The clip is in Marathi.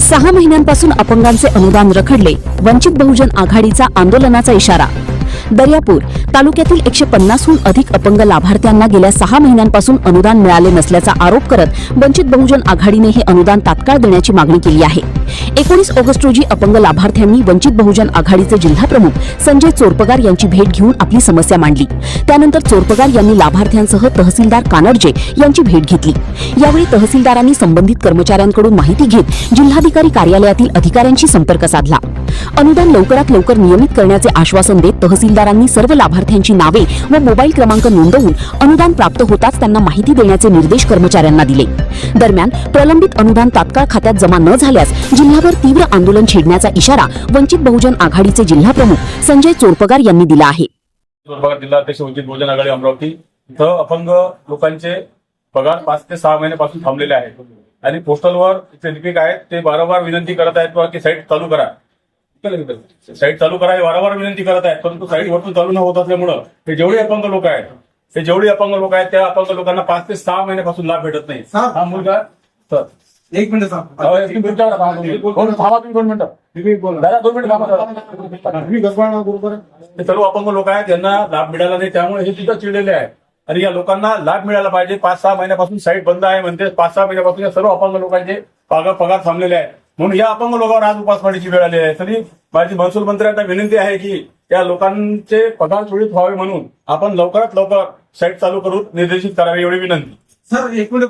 6 महिन्यांपासून अपंगांचे अनुदान रखडले, वंचित बहुजन आघाडीचा आंदोलनाचा इशारा। दर्यापूर तालुक्यातील 150हून अधिक अपंग लाभार्थ्यांना गेल्या 6 महिन्यांपासून अनुदान मिळाले नसल्याचा आरोप करत वंचित बहुजन आघाडीने हे अनुदान तात्काळ देण्याची मागणी केली आहे। 19 ऑगस्ट रोजी अपंग लाभार्थ्यांनी वंचित बहुजन आघाडीचे जिल्हाप्रमुख संजय चोरपगार यांची भेट घेऊन आपली समस्या मांडली। त्यानंतर चोरपगार यांनी लाभार्थ्यांसह तहसीलदार कानडजे यांची भेट घेतली। यावेळी तहसीलदारांनी संबंधित कर्मचाऱ्यांकडून माहिती घेत जिल्हाधिकारी कार्यालयातील अधिकाऱ्यांशी संपर्क साधला। अनुदान लवकरात लवकर नियमित करण्याचे आश्वासन देत तहसीलदारांनी सर्व लाभार्थ्यांची नावे व मोबाईल क्रमांक नोंदवून अनुदान प्राप्त होताच त्यांना माहिती देण्याचे निर्देश कर्मचाऱ्यांना दिले। दरम्यान प्रलंबित अनुदान तात्काळ खात्यात जमा न झाल्यास जिल्हाभर तीव्र आंदोलन छेडण्याचा इशारा वंचित बहुजन आघाडीचे जिल्हाप्रमुख संजय चोरपगार यांनी दिला आहे। चोरपगार जिल्हा अध्यक्ष वंचित बहुजन आघाडी अमरावती इथं अपंग लोकांचे पगार 5 ते 6 महिन्यापासून थांबलेले आहेत आणि पोस्टलवर जे लिपिक आहेत ते वारंवार विनंती करत आहेत की साईट चालू करा, साईट चालू करा, हे वारंवार विनंती करत आहेत, परंतु साईट वरतून चालू न होत असल्यामुळे हे जेवढे अपंग लोक आहेत त्या अपंग लोकांना 5 ते 6 महिन्यापासून लाभ भेटत नाही। हा मुलगा सर एक मिनिट थांब. थांबा तुम्ही 2 मिनिटं दादा 2 मिनिटं थांबा। ते सर्व अपंग लोक आहेत, त्यांना लाभ मिळाला नाही, त्यामुळे हे सुद्धा चिडलेले आहेत आणि या लोकांना लाभ मिळाला पाहिजे। 5-6 महिन्यापासून साईट बंद आहे म्हणते, 5-6 महिन्यापासून या सर्व अपंग लोकांचे पगार थांबलेले आहेत, म्हणून या अपंग लोकांवर आज उपासमारीची वेळ आली आहे। तरी माझी महसूल मंत्र्यांना विनंती आहे की या लोकांचे पगार सुरळीत व्हावे म्हणून आपण लवकरात लवकर साईट चालू करून निर्देशित करावे, एवढी विनंती। सर एक मिनिट